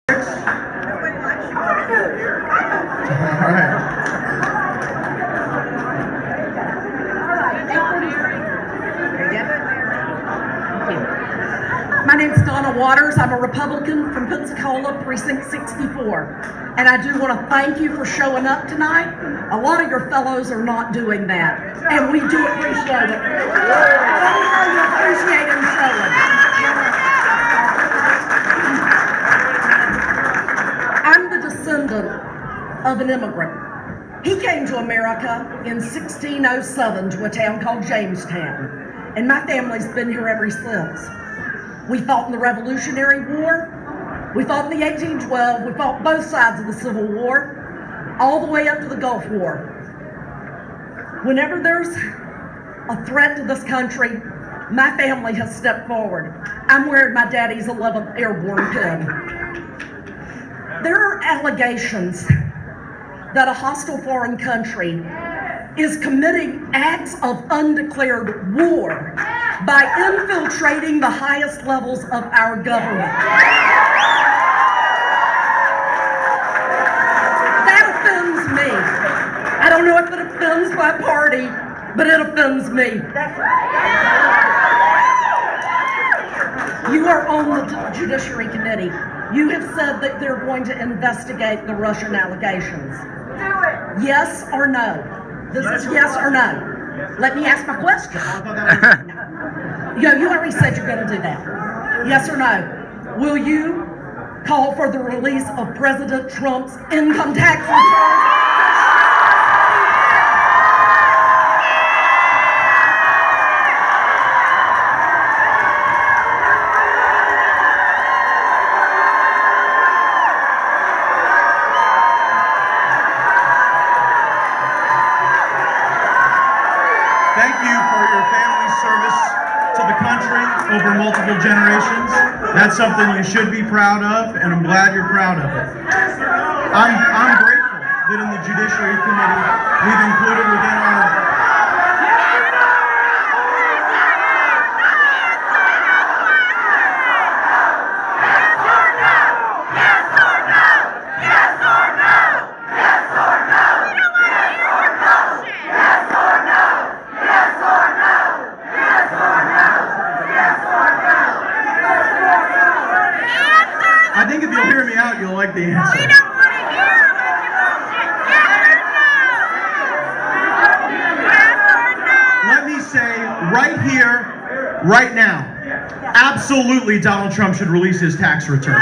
Nobody likes you over here. All right. My name's Donna Waters. I'm a Republican from Pensacola, Precinct 64. And I do want to thank you for showing up tonight. A lot of your fellows are not doing that. And we do appreciate it. We appreciate them showing. I'm the descendant of an immigrant. He came to America in 1607 to a town called Jamestown. And my family's been here ever since. We fought in the Revolutionary War, we fought in the 1812, we fought both sides of the Civil War, all the way up to the Gulf War. Whenever there's a threat to this country, my family has stepped forward. I'm wearing my daddy's 11th Airborne pin. There are allegations that a hostile foreign country is committing acts of undeclared war by infiltrating the highest levels of our government. That offends me. I don't know if it offends my party, but it offends me. You are on the Judiciary Committee. You have said that they're going to investigate the Russian allegations. Do it. Yes or no? This is yes or no. Let me ask my question. You already said you're going to do that. Yes or no? Will you call for the release of President Trump's income tax return? Thank you for your family's service to the country over multiple generations. That's something you should be proud of, and I'm glad you're proud of it. I'm grateful that in the Judiciary Committee we've included within our I think if you'll hear me out, you'll like the answer. We don't want to hear about your bullshit. Yes or no? Let me say right here, right now, absolutely Donald Trump should release his tax returns.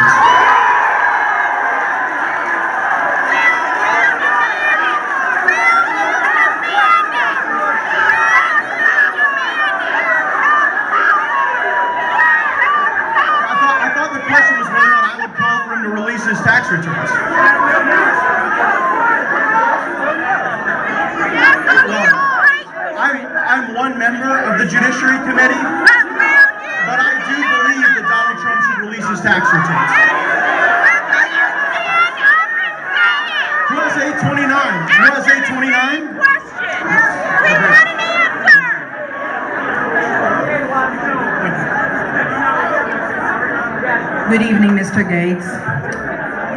I thought the question was whether or not I would call for him to release his tax returns. I'm one member of the Judiciary Committee, but I do believe that Donald Trump should release his tax returns. USA 29. USA 29. Good evening, Mr. Gaetz.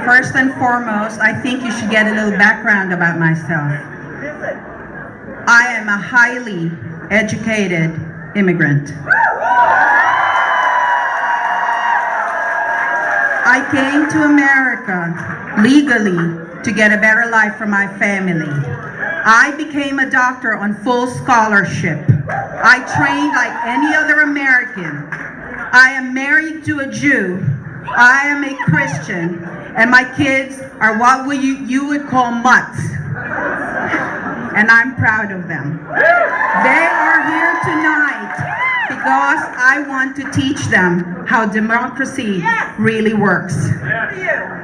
First and foremost, I think you should get a little background about myself. I am a highly educated immigrant. I came to America legally to get a better life for my family. I became a doctor on full scholarship. I trained like any other American. I am married to a Jew. I am a Christian, and my kids are what you would call mutts. And I'm proud of them. They are here tonight because I want to teach them how democracy really works.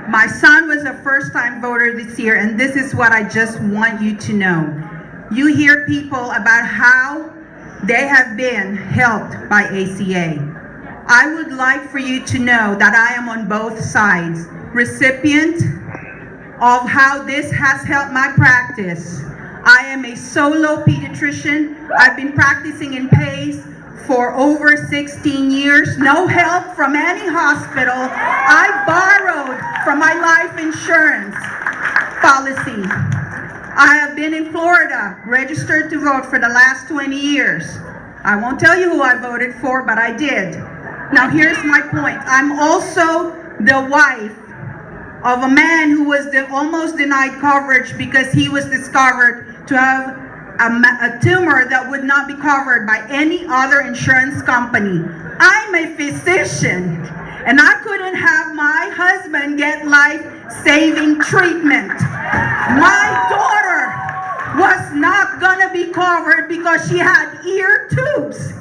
My son was a first-time voter this year, and this is what I just want you to know. You hear people about how they have been helped by ACA. I would like for you to know that I am on both sides, recipient of how this has helped my practice. I am a solo pediatrician. I've been practicing in PACE for over 16 years. No help from any hospital. I borrowed from insurance policy. I have been in Florida, registered to vote for the last 20 years. I won't tell you who I voted for, but I did. Now here's my point. I'm also the wife of a man who was almost denied coverage because he was discovered to have a tumor that would not be covered by any other insurance company. I'm a physician, and I couldn't have my husband get life-saving treatment. My daughter was not gonna be covered because she had ear tubes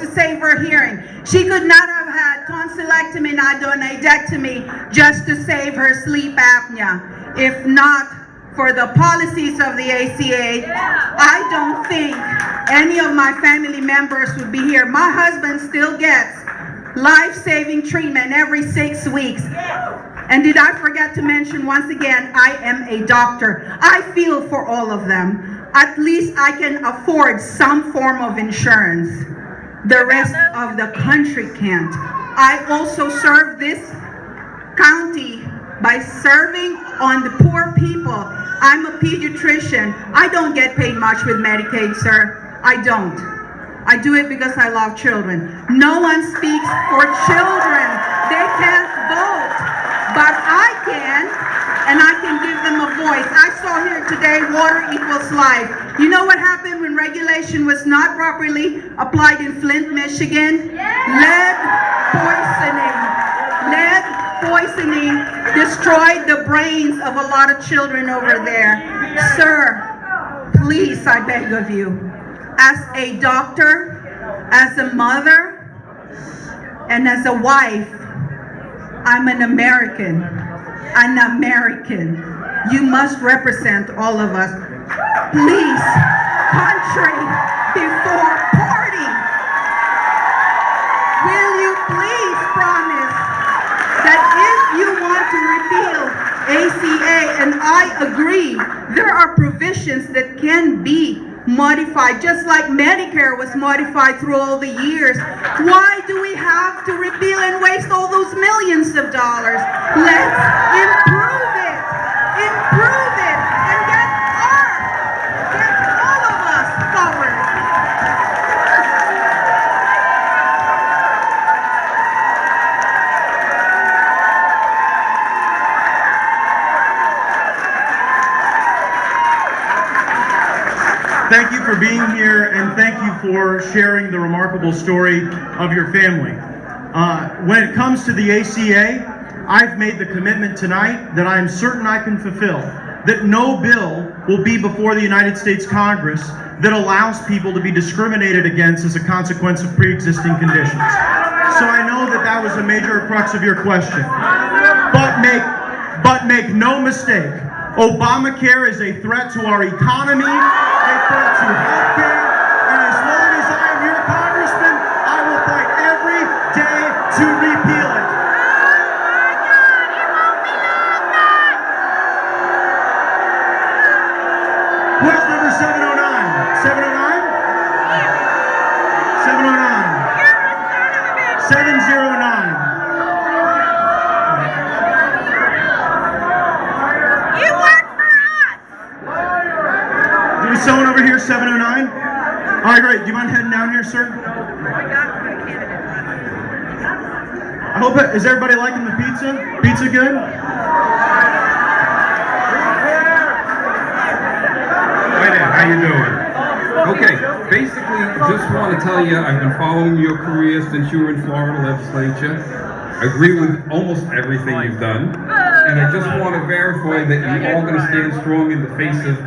to save her hearing. She could not have had tonsillectomy and adonidectomy just to save her sleep apnea. If not for the policies of the ACA, I don't think any of my family members would be here. My husband still gets life-saving treatment every 6 weeks. And did I forget to mention once again, I am a doctor. I feel for all of them. At least I can afford some form of insurance. The rest of the country can't. I also serve this county by serving on the poor people. I'm a pediatrician. I don't get paid much with Medicaid, sir. I don't. I do it because I love children. No one speaks for children. They can't vote, but I can, and I can give them a voice. I saw here today, water equals life. You know what happened when regulation was not properly applied in Flint, Michigan? Lead poisoning destroyed the brains of a lot of children over there. Sir, please, I beg of you, as a doctor, as a mother, and as a wife, I'm an American. An American. You must represent all of us. Please, country before party. Will you please promise that if you want to repeal ACA, and I agree, there are provisions that can be modified, just like Medicare was modified through all the years. Why do we have to repeal and waste all those millions of dollars? Let's improve it, and get all of us covered. Thank you for being here, and thank you for sharing the remarkable story of your family. When it comes to the ACA, I've made the commitment tonight that I am certain I can fulfill, that no bill will be before the United States Congress that allows people to be discriminated against as a consequence of pre-existing conditions. So I know that that was a major crux of your question. But make no mistake, Obamacare is a threat to our economy, a threat to healthcare, and as long as I am your congressman, I will fight every day to repeal it. Who has number 709? 709? 709. 709. Someone over here, 709? All right, great. Do you mind heading down here, sir? I hope, is everybody liking the pizza? Pizza good? Hi there, how you doing? Okay, basically, just want to tell you, I've been following your career since you were in Florida legislature. I agree with almost everything you've done. And I just want to verify that you're all going to stand strong in the face of this,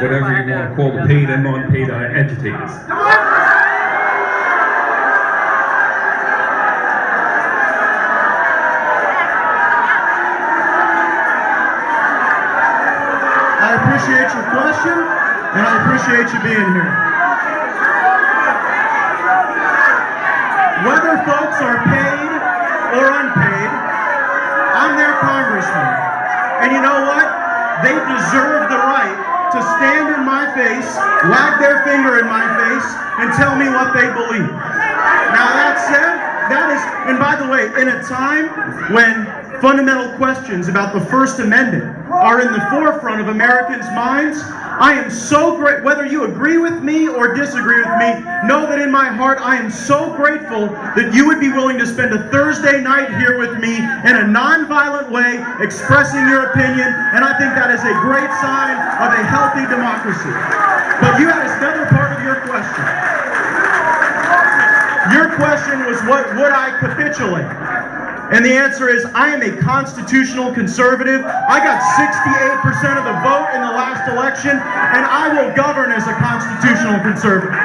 whatever you want to call the paid and non-paid agitators. I appreciate your question, and I appreciate you being here. Whether folks are paid or unpaid, I'm their congressman. And you know what? They deserve the right to stand in my face, wag their finger in my face, and tell me what they believe. Now that said, that is, and by the way, in a time when fundamental questions about the First Amendment are in the forefront of Americans' minds, I am so great, whether you agree with me or disagree with me, know that in my heart I am so grateful that you would be willing to spend a Thursday night here with me in a nonviolent way, expressing your opinion, and I think that is a great sign of a healthy democracy. But you had another part of your question. Your question was, what would I capitulate? And the answer is, I am a constitutional conservative. I got 68% of the vote in the last election, and I will govern as a constitutional conservative.